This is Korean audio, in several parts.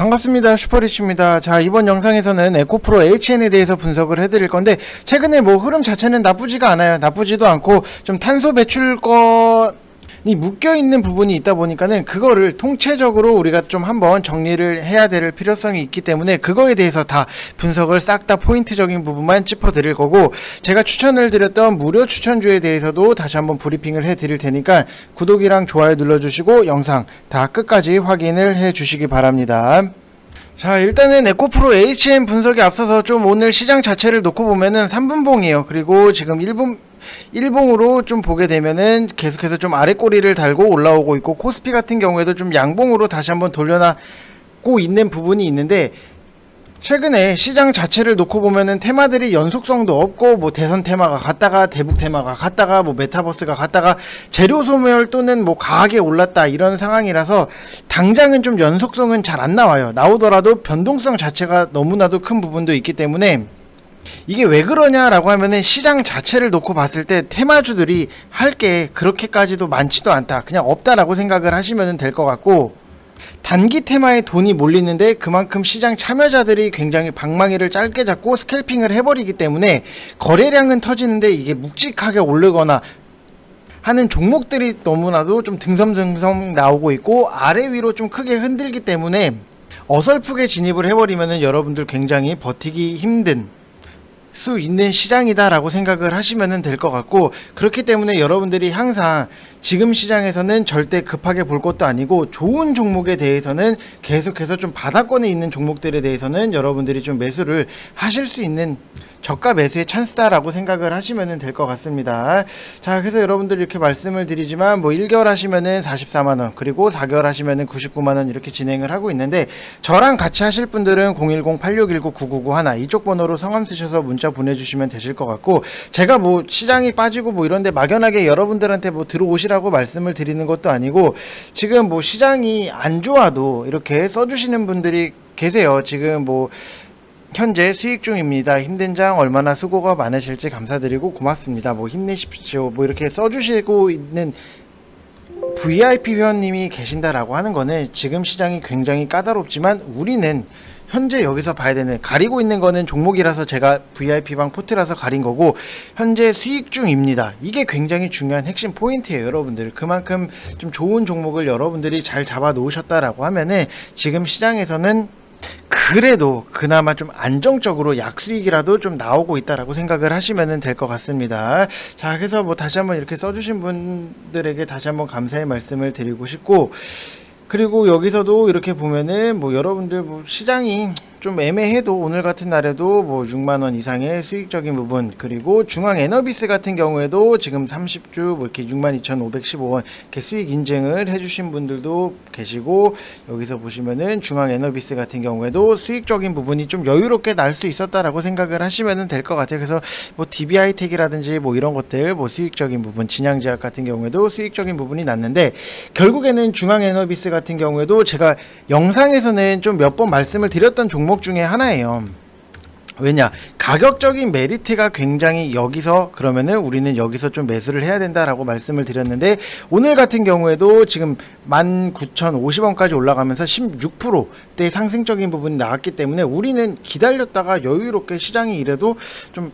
반갑습니다. 슈퍼리치입니다. 자, 이번 영상에서는 에코프로 HN에 대해서 분석을 해드릴 건데, 최근에 뭐 흐름 자체는 나쁘지가 않아요. 나쁘지도 않고 좀 탄소 배출권이 묶여있는 부분이 있다 보니까는 그거를 통체적으로 우리가 좀 한번 정리를 해야 될 필요성이 있기 때문에 그거에 대해서 다 분석을 싹 다 포인트적인 부분만 짚어드릴 거고, 제가 추천을 드렸던 무료 추천주에 대해서도 다시 한번 브리핑을 해드릴 테니까 구독이랑 좋아요 눌러주시고 영상 다 끝까지 확인을 해주시기 바랍니다. 자, 일단은 에코프로 HN 분석에 앞서서 좀 오늘 시장 자체를 놓고 보면은 3분봉이에요. 그리고 지금 1봉으로 좀 보게 되면은 계속해서 좀 아래 꼬리를 달고 올라오고 있고, 코스피 같은 경우에도 좀 양봉으로 다시 한번 돌려나고 있는 부분이 있는데, 최근에 시장 자체를 놓고 보면은 테마들이 연속성도 없고, 뭐 대선 테마가 갔다가 대북 테마가 갔다가 뭐 메타버스가 갔다가 재료 소멸 또는 뭐 과하게 올랐다, 이런 상황이라서 당장은 좀 연속성은 잘 안 나와요. 나오더라도 변동성 자체가 너무나도 큰 부분도 있기 때문에, 이게 왜 그러냐라고 하면은 시장 자체를 놓고 봤을 때 테마주들이 할 게 그렇게까지도 많지도 않다, 그냥 없다라고 생각을 하시면 될 것 같고, 단기 테마에 돈이 몰리는데 그만큼 시장 참여자들이 굉장히 방망이를 짧게 잡고 스캘핑을 해버리기 때문에 거래량은 터지는데 이게 묵직하게 오르거나 하는 종목들이 너무나도 좀 듬성듬성 나오고 있고, 아래 위로 좀 크게 흔들기 때문에 어설프게 진입을 해버리면은 여러분들 굉장히 버티기 힘든 수 있는 시장이다 라고 생각을 하시면 될 것 같고, 그렇기 때문에 여러분들이 항상 지금 시장에서는 절대 급하게 볼 것도 아니고, 좋은 종목에 대해서는 계속해서 좀 바닥권에 있는 종목들에 대해서는 여러분들이 좀 매수를 하실 수 있는 저가 매수의 찬스다 라고 생각을 하시면 될 것 같습니다. 자, 그래서 여러분들 이렇게 말씀을 드리지만, 뭐 1개월 하시면은 44만원, 그리고 4개월 하시면은 99만원 이렇게 진행을 하고 있는데, 저랑 같이 하실 분들은 010-8619-9991 이쪽 번호로 성함 쓰셔서 문자 보내주시면 되실 것 같고, 제가 뭐 시장이 빠지고 뭐 이런데 막연하게 여러분들한테 뭐 들어오시라고 말씀을 드리는 것도 아니고, 지금 뭐 시장이 안 좋아도 이렇게 써주시는 분들이 계세요. 지금 뭐 현재 수익 중입니다. 힘든 장 얼마나 수고가 많으실지 감사드리고 고맙습니다. 뭐 힘내십시오. 뭐 이렇게 써주시고 있는 VIP 회원님이 계신다라고 하는 거는 지금 시장이 굉장히 까다롭지만, 우리는 현재 여기서 봐야 되는, 가리고 있는 거는 종목이라서 제가 VIP방 포트라서 가린 거고, 현재 수익 중입니다. 이게 굉장히 중요한 핵심 포인트예요. 여러분들 그만큼 좀 좋은 종목을 여러분들이 잘 잡아 놓으셨다라고 하면은 지금 시장에서는 그래도 그나마 좀 안정적으로 약수익이라도 좀 나오고 있다라고 생각을 하시면 될 것 같습니다. 자, 그래서 뭐 다시 한번 이렇게 써주신 분들에게 다시 한번 감사의 말씀을 드리고 싶고, 그리고 여기서도 이렇게 보면은 뭐 여러분들 뭐 시장이 좀 애매해도 오늘 같은 날에도 뭐 6만원 이상의 수익적인 부분, 그리고 중앙 에너비스 같은 경우에도 지금 30주 뭐 이렇게 62,515원 이렇게 수익 인증을 해주신 분들도 계시고, 여기서 보시면은 중앙 에너비스 같은 경우에도 수익적인 부분이 좀 여유롭게 날 수 있었다라고 생각을 하시면 될 것 같아요. 그래서 뭐 DB하이텍이라든지 뭐 이런 것들, 뭐 수익적인 부분, 진양제약 같은 경우에도 수익적인 부분이 났는데, 결국에는 중앙 에너비스 같은 경우에도 제가 영상에서는 좀 몇 번 말씀을 드렸던 종목 중에 하나예요. 왜냐, 가격적인 메리트가 굉장히 여기서, 그러면은 우리는 여기서 좀 매수를 해야 된다라고 말씀을 드렸는데, 오늘 같은 경우에도 지금 19,050원까지 올라가면서 16%대 상승적인 부분이 나왔기 때문에, 우리는 기다렸다가 여유롭게 시장이 이래도 좀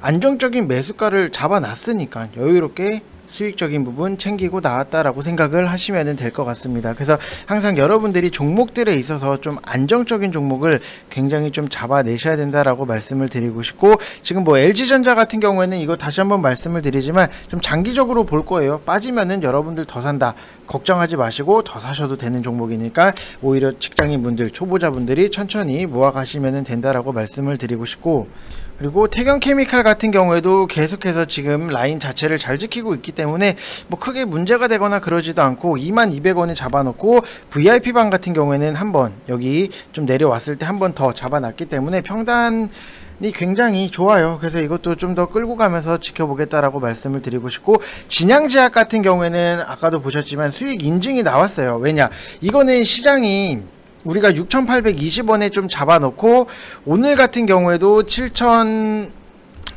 안정적인 매수가를 잡아놨으니까 여유롭게 수익적인 부분 챙기고 나왔다라고 생각을 하시면 될 것 같습니다. 그래서 항상 여러분들이 종목들에 있어서 좀 안정적인 종목을 굉장히 좀 잡아내셔야 된다라고 말씀을 드리고 싶고, 지금 뭐 LG전자 같은 경우에는 이거 다시 한번 말씀을 드리지만 좀 장기적으로 볼 거예요. 빠지면은 여러분들 더 산다 걱정하지 마시고 더 사셔도 되는 종목이니까, 오히려 직장인분들, 초보자분들이 천천히 모아가시면 된다라고 말씀을 드리고 싶고, 그리고 태경케미칼 같은 경우에도 계속해서 지금 라인 자체를 잘 지키고 있기 때문에 뭐 크게 문제가 되거나 그러지도 않고, 22,200원에 잡아놓고, VIP방 같은 경우에는 한번 여기 좀 내려왔을 때 한 번 더 잡아놨기 때문에 평단이 굉장히 좋아요. 그래서 이것도 좀 더 끌고 가면서 지켜보겠다라고 말씀을 드리고 싶고, 진양제약 같은 경우에는 아까도 보셨지만 수익 인증이 나왔어요. 왜냐, 이거는 시장이 우리가 6,820원에 좀 잡아놓고, 오늘 같은 경우에도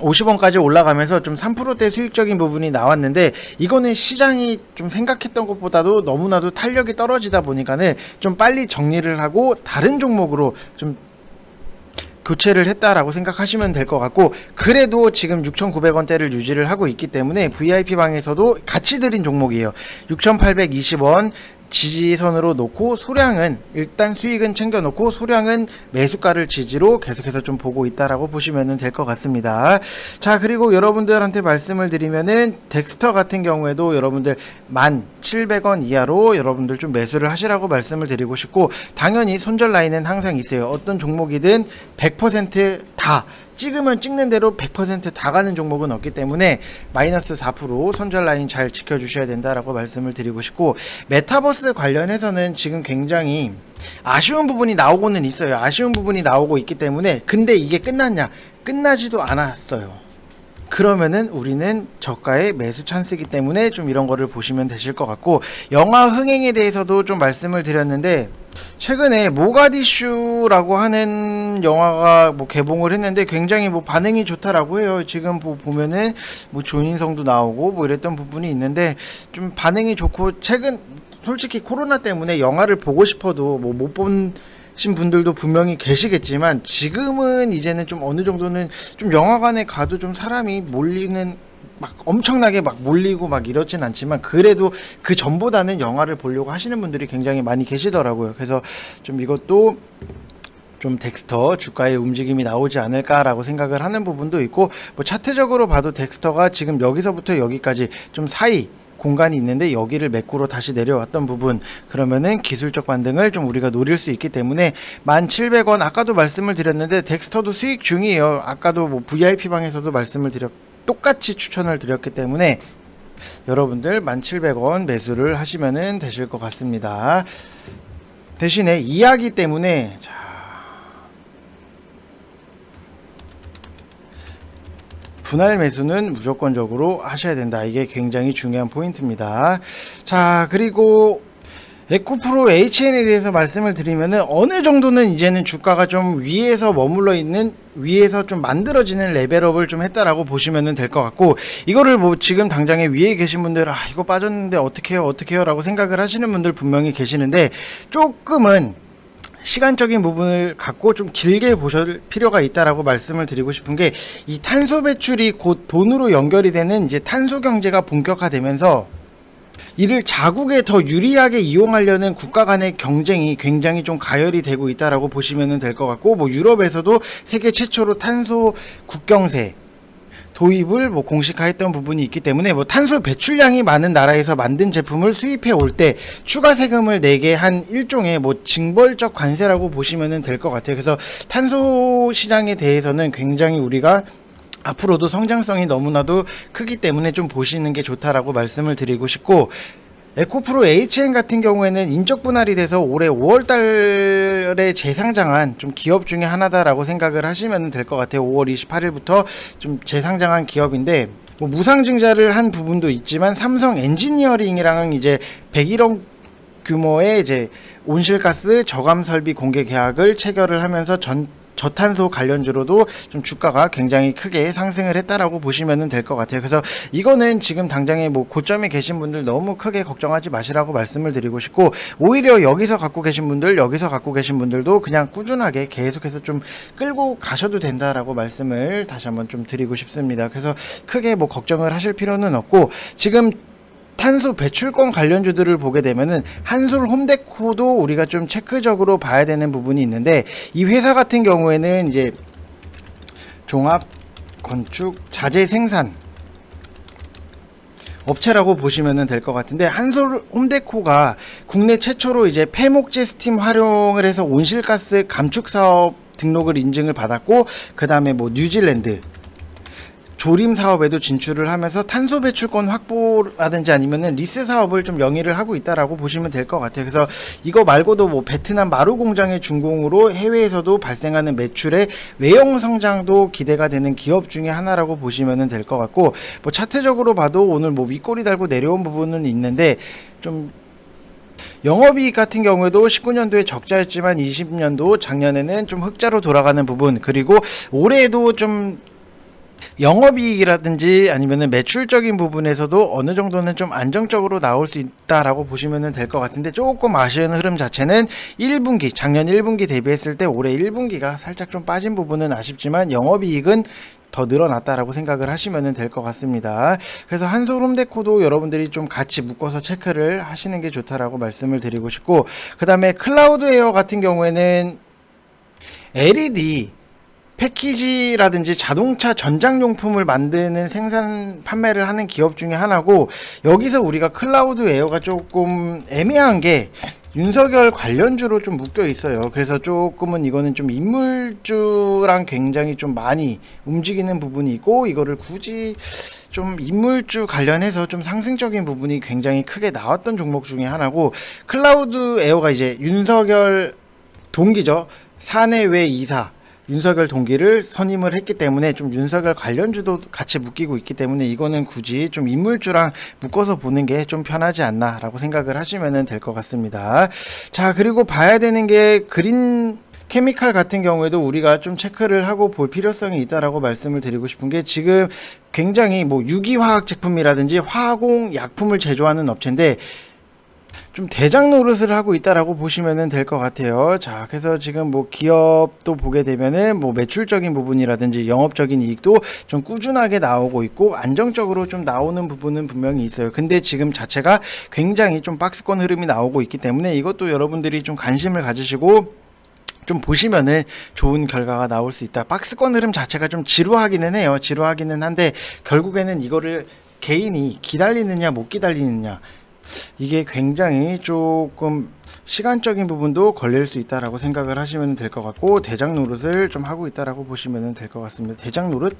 50원까지 올라가면서 좀 3%대 수익적인 부분이 나왔는데, 이거는 시장이 좀 생각했던 것보다도 너무나도 탄력이 떨어지다 보니까는 좀 빨리 정리를 하고 다른 종목으로 좀 교체를 했다라고 생각하시면 될 것 같고, 그래도 지금 6,900원대를 유지를 하고 있기 때문에 VIP방에서도 같이 드린 종목이에요. 6,820원 지지선으로 놓고 소량은 일단 수익은 챙겨놓고 소량은 매수가를 지지로 계속해서 좀 보고 있다라고 보시면 될 것 같습니다. 자, 그리고 여러분들한테 말씀을 드리면은 덱스터 같은 경우에도 여러분들 1,700원 이하로 여러분들 좀 매수를 하시라고 말씀을 드리고 싶고, 당연히 손절 라인은 항상 있어요. 어떤 종목이든 100% 찍으면 찍는 대로 100% 가는 종목은 없기 때문에 마이너스 4% 손절 라인 잘 지켜주셔야 된다라고 말씀을 드리고 싶고, 메타버스 관련해서는 지금 굉장히 아쉬운 부분이 나오고는 있어요. 아쉬운 부분이 나오고 있기 때문에, 근데 이게 끝났냐? 끝나지도 않았어요. 그러면은 우리는 저가의 매수 찬스이기 때문에 좀 이런 거를 보시면 되실 것 같고, 영화 흥행에 대해서도 좀 말씀을 드렸는데, 최근에 모가디슈라고 하는 영화가 개봉을 했는데 굉장히 반응이 좋다라고 해요. 지금 보면은 조인성도 나오고 이랬던 부분이 있는데 좀 반응이 좋고, 최근 솔직히 코로나 때문에 영화를 보고 싶어도 못 보신 분들도 분명히 계시겠지만, 지금은 이제는 좀 어느 정도는 좀 영화관에 가도 좀 사람이 몰리는, 엄청나게 몰리고 이렇진 않지만, 그래도 그 전보다는 영화를 보려고 하시는 분들이 굉장히 많이 계시더라고요. 그래서 좀 이것도 좀 덱스터 주가의 움직임이 나오지 않을까라고 생각을 하는 부분도 있고, 차트적으로 봐도 덱스터가 지금 여기서부터 여기까지 좀 사이 공간이 있는데 여기를 매꾸로 다시 내려왔던 부분, 그러면은 기술적 반등을 좀 우리가 노릴 수 있기 때문에 1,700원, 아까도 말씀을 드렸는데 덱스터도 수익 중이에요. 아까도 VIP방에서도 말씀을 똑같이 추천을 드렸기 때문에 여러분들 1,700원 매수를 하시면 되실 것 같습니다. 대신에 이하기 때문에 분할 매수는 무조건적으로 하셔야 된다. 이게 굉장히 중요한 포인트입니다. 자, 그리고 에코프로 HN에 대해서 말씀을 드리면은 어느 정도는 이제는 주가가 좀 위에서 머물러 있는, 위에서 좀 만들어지는 레벨업을 좀 했다라고 보시면 될 것 같고, 이거를 지금 당장에 위에 계신 분들, 이거 빠졌는데 어떡해요 라고 생각을 하시는 분들 분명히 계시는데, 조금은 시간적인 부분을 갖고 좀 길게 보실 필요가 있다라고 말씀을 드리고 싶은 게, 이 탄소 배출이 곧 돈으로 연결이 되는 이제 탄소 경제가 본격화되면서 이를 자국에 더 유리하게 이용하려는 국가 간의 경쟁이 굉장히 좀 가열이 되고 있다라고 보시면 될 것 같고, 유럽에서도 세계 최초로 탄소 국경세 도입을 공식화했던 부분이 있기 때문에 탄소 배출량이 많은 나라에서 만든 제품을 수입해 올 때 추가 세금을 내게 한 일종의 징벌적 관세라고 보시면 될 것 같아요. 그래서 탄소 시장에 대해서는 굉장히 우리가 앞으로도 성장성이 너무나도 크기 때문에 좀 보시는 게 좋다라고 말씀을 드리고 싶고, 에코프로 HN 같은 경우에는 인적 분할이 돼서 올해 5월달에 재상장한 좀 기업 중에 하나다라고 생각을 하시면 될 것 같아요. 5월 28일부터 좀 재상장한 기업인데, 무상증자를 한 부분도 있지만 삼성 엔지니어링이랑 이제 101억 규모의 이제 온실가스 저감 설비 공개 계약을 체결을 하면서 저탄소 관련주로도 좀 주가가 굉장히 크게 상승을 했다라고 보시면 될 것 같아요. 그래서 이거는 지금 당장에 고점에 계신 분들 너무 크게 걱정하지 마시라고 말씀을 드리고 싶고, 오히려 여기서 갖고 계신 분들도 그냥 꾸준하게 계속해서 좀 끌고 가셔도 된다라고 말씀을 다시 한번 좀 드리고 싶습니다. 그래서 크게 걱정을 하실 필요는 없고, 지금 탄소 배출권 관련주들을 보게 되면은 한솔 홈데코도 우리가 좀 체크적으로 봐야 되는 부분이 있는데, 이 회사 같은 경우에는 이제 종합 건축 자재 생산 업체라고 보시면 될 것 같은데, 한솔 홈데코가 국내 최초로 이제 폐목재 스팀 활용을 해서 온실가스 감축 사업 등록을 인증을 받았고, 그 다음에 뉴질랜드 조림 사업에도 진출을 하면서 탄소 배출권 확보라든지 아니면은 리스 사업을 좀 영위를 하고 있다라고 보시면 될 것 같아요. 그래서 이거 말고도 베트남 마루 공장의 준공으로 해외에서도 발생하는 매출의 외형 성장도 기대가 되는 기업 중에 하나라고 보시면 될 것 같고, 차트적으로 봐도 오늘 윗꼬리 달고 내려온 부분은 있는데, 좀 영업이익 같은 경우에도 19년도에 적자였지만 20년도 작년에는 좀 흑자로 돌아가는 부분, 그리고 올해에도 좀 영업이익이라든지 아니면은 매출적인 부분에서도 어느 정도는 좀 안정적으로 나올 수 있다라고 보시면 될 것 같은데, 조금 아쉬운 흐름 자체는 1분기, 작년 1분기 대비했을 때 올해 1분기가 살짝 좀 빠진 부분은 아쉽지만 영업이익은 더 늘어났다라고 생각을 하시면 될 것 같습니다. 그래서 한솔홈데코도 여러분들이 좀 같이 묶어서 체크를 하시는 게 좋다라고 말씀을 드리고 싶고, 그 다음에 클라우드웨어 같은 경우에는 LED 패키지라든지 자동차 전장용품을 만드는 생산 판매를 하는 기업 중에 하나고, 여기서 우리가 클라우드웨어가 조금 애매한 게 윤석열 관련주로 좀 묶여 있어요. 그래서 조금은 이거는 좀 인물주랑 굉장히 좀 많이 움직이는 부분이 있고, 이거를 굳이 좀 인물주 관련해서 좀 상승적인 부분이 굉장히 크게 나왔던 종목 중에 하나고, 클라우드웨어가 이제 윤석열 동기죠. 사내외 이사 윤석열 동기를 선임을 했기 때문에 좀 윤석열 관련주도 같이 묶이고 있기 때문에 이거는 굳이 좀 인물주랑 묶어서 보는 게 좀 편하지 않나 라고 생각을 하시면 될 것 같습니다. 자, 그리고 봐야 되는 게 그린 케미칼 같은 경우에도 우리가 좀 체크를 하고 볼 필요성이 있다라고 말씀을 드리고 싶은 게, 지금 굉장히 뭐 유기화학 제품이라든지 화공 약품을 제조하는 업체인데 좀 대장 노릇을 하고 있다라고 보시면 될 것 같아요. 자, 그래서 지금 뭐 기업도 보게 되면은 뭐 매출적인 부분이라든지 영업적인 이익도 좀 꾸준하게 나오고 있고 안정적으로 좀 나오는 부분은 분명히 있어요. 근데 지금 자체가 굉장히 좀 박스권 흐름이 나오고 있기 때문에 이것도 여러분들이 좀 관심을 가지시고 좀 보시면은 좋은 결과가 나올 수 있다. 박스권 흐름 자체가 좀 지루하기는 해요. 지루하기는 한데 결국에는 이거를 개인이 기다리느냐 못 기다리느냐, 이게 굉장히 조금 시간적인 부분도 걸릴 수 있다라고 생각을 하시면 될 것 같고, 대장 노릇을 좀 하고 있다라고 보시면 될 것 같습니다. 대장 노릇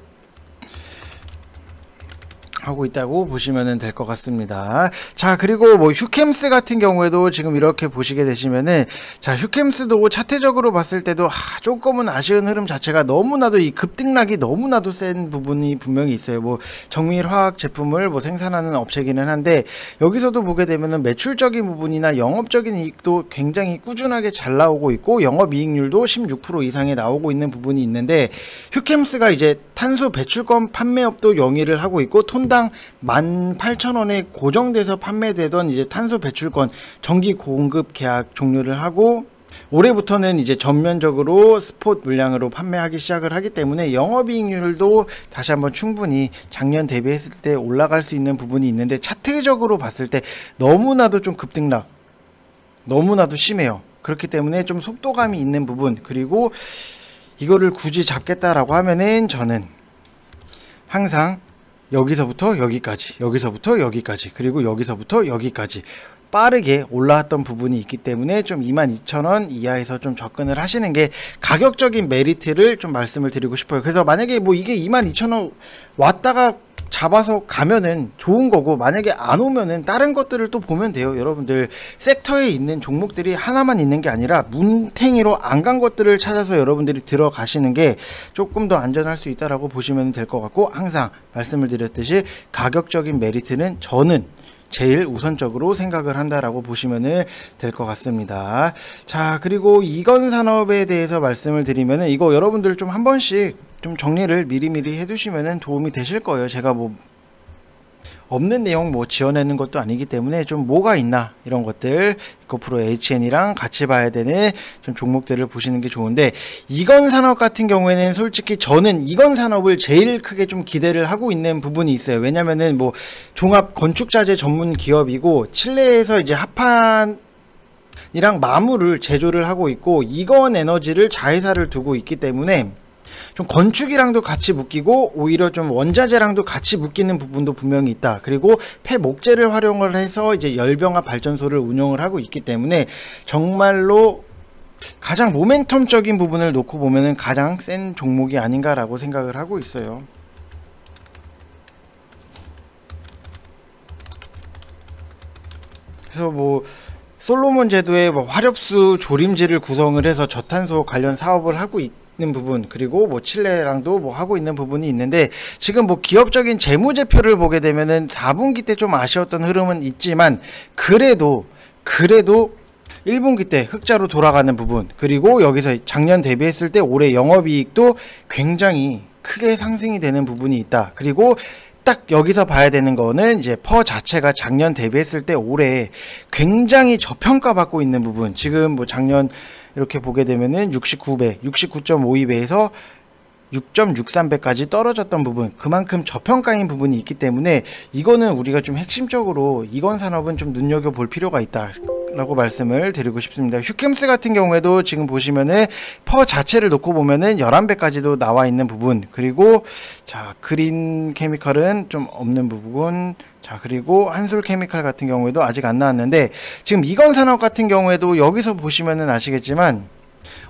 하고 있다고 보시면 될 것 같습니다. 자, 그리고 뭐 휴캠스 같은 경우에도 지금 이렇게 보시게 되시면은, 자, 휴캠스도 차트적으로 봤을 때도 조금은 아쉬운 흐름 자체가 너무나도 이 급등락이 너무나도 센 부분이 분명히 있어요. 뭐 정밀 화학 제품을 뭐 생산하는 업체기는 한데, 여기서도 보게 되면은 매출적인 부분이나 영업적인 이익도 굉장히 꾸준하게 잘 나오고 있고 영업이익률도 16% 이상이 나오고 있는 부분이 있는데, 휴캠스가 이제 탄소 배출권 판매업도 영위를 하고 있고 톤당 18,000원에 고정돼서 판매되던 이제 탄소 배출권 정기 공급 계약 종료를 하고, 올해부터는 이제 전면적으로 스폿 물량으로 판매하기 시작을 하기 때문에 영업이익률도 다시 한번 충분히 작년 대비했을 때 올라갈 수 있는 부분이 있는데, 차트적으로 봤을 때 너무나도 좀 급등락 너무나도 심해요. 그렇기 때문에 좀 속도감이 있는 부분, 그리고 이거를 굳이 잡겠다라고 하면은 저는 항상 여기서부터 여기까지, 여기서부터 여기까지, 그리고 여기서부터 여기까지 빠르게 올라왔던 부분이 있기 때문에 좀 22,000원 이하에서 좀 접근을 하시는 게 가격적인 메리트를 좀 말씀을 드리고 싶어요. 그래서 만약에 뭐 이게 22,000원 왔다가 잡아서 가면은 좋은 거고, 만약에 안 오면은 다른 것들을 또 보면 돼요. 여러분들 섹터에 있는 종목들이 하나만 있는 게 아니라 문탱이로 안 간 것들을 찾아서 여러분들이 들어가시는 게 조금 더 안전할 수 있다라고 보시면 될 것 같고, 항상 말씀을 드렸듯이 가격적인 메리트는 저는 제일 우선적으로 생각을 한다라고 보시면 될 것 같습니다. 자, 그리고 이건 산업에 대해서 말씀을 드리면은, 이거 여러분들 좀 한 번씩 좀 정리를 미리미리 해두시면 도움이 되실 거예요. 제가 뭐 없는 내용 뭐 지어내는 것도 아니기 때문에 좀 뭐가 있나 이런 것들 에코프로 HN이랑 같이 봐야 되는 좀 종목들을 보시는 게 좋은데, 이건 산업 같은 경우에는 솔직히 저는 이건 산업을 제일 크게 좀 기대를 하고 있는 부분이 있어요. 왜냐면은 뭐 종합 건축자재 전문 기업이고 칠레에서 이제 합판 이랑 마물을 제조를 하고 있고 이건 에너지를 자회사를 두고 있기 때문에 좀 건축이랑도 같이 묶이고 오히려 좀 원자재랑도 같이 묶이는 부분도 분명히 있다. 그리고 폐목재를 활용을 해서 이제 열병합 발전소를 운영을 하고 있기 때문에 정말로 가장 모멘텀적인 부분을 놓고 보면은 가장 센 종목이 아닌가라고 생각을 하고 있어요. 그래서 뭐 솔로몬 제도의 뭐 화력수 조림지를 구성을 해서 저탄소 관련 사업을 하고 있는 부분, 그리고 뭐 칠레랑도 뭐 하고 있는 부분이 있는데, 지금 뭐 기업적인 재무제표를 보게 되면은 4분기 때 좀 아쉬웠던 흐름은 있지만 그래도 1분기 때 흑자로 돌아가는 부분, 그리고 여기서 작년 대비했을 때 올해 영업이익도 굉장히 크게 상승이 되는 부분이 있다. 그리고 딱 여기서 봐야 되는 거는 이제 퍼 자체가 작년 대비했을 때 올해 굉장히 저평가받고 있는 부분. 지금 뭐 작년 이렇게 보게 되면은 69배, 69.52배에서 6.63배까지 떨어졌던 부분, 그만큼 저평가인 부분이 있기 때문에 이거는 우리가 좀 핵심적으로 이건 산업은 좀 눈여겨볼 필요가 있다 라고 말씀을 드리고 싶습니다. 휴캠스 같은 경우에도 지금 보시면은 퍼 자체를 놓고 보면은 11배까지도 나와 있는 부분, 그리고 자 그린 케미칼은 좀 없는 부분, 자 그리고 한솔 케미칼 같은 경우에도 아직 안 나왔는데, 지금 이건 산업 같은 경우에도 여기서 보시면은 아시겠지만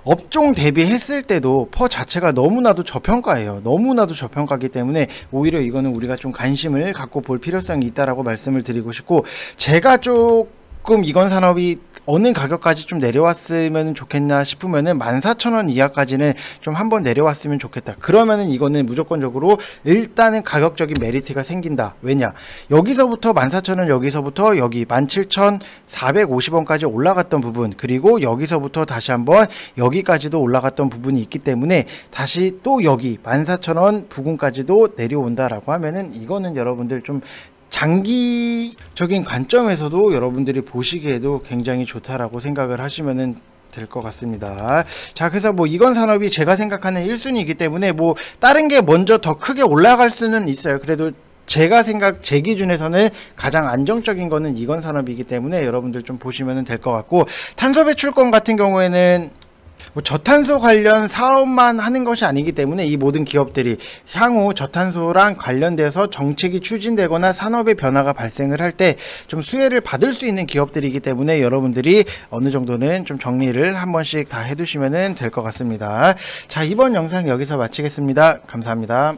업종 대비했을 때도 퍼 자체가 너무나도 저평가예요. 너무나도 저평가이기 때문에 오히려 이거는 우리가 좀 관심을 갖고 볼 필요성이 있다라고 말씀을 드리고 싶고, 제가 조금 이건 산업이 어느 가격까지 좀 내려왔으면 좋겠나 싶으면은 14,000원 이하까지는 좀 한번 내려왔으면 좋겠다. 그러면은 이거는 무조건적으로 일단은 가격적인 메리트가 생긴다. 왜냐? 여기서부터 14,000원, 여기서부터 여기 17,450원까지 올라갔던 부분, 그리고 여기서부터 다시 한번 여기까지도 올라갔던 부분이 있기 때문에 다시 또 여기 14,000원 부근까지도 내려온다라고 하면은 이거는 여러분들 좀 장기적인 관점에서도 여러분들이 보시기에도 굉장히 좋다라고 생각을 하시면은 될 것 같습니다. 자, 그래서 뭐 이건 산업이 제가 생각하는 1순위이기 때문에 뭐 다른 게 먼저 더 크게 올라갈 수는 있어요. 그래도 제 기준에서는 가장 안정적인 거는 이건 산업이기 때문에 여러분들 좀 보시면 될 것 같고, 탄소 배출권 같은 경우에는 뭐 저탄소 관련 사업만 하는 것이 아니기 때문에 이 모든 기업들이 향후 저탄소랑 관련돼서 정책이 추진되거나 산업의 변화가 발생을 할 때 좀 수혜를 받을 수 있는 기업들이기 때문에 여러분들이 어느 정도는 좀 정리를 한 번씩 다 해두시면 될 것 같습니다. 자, 이번 영상 여기서 마치겠습니다. 감사합니다.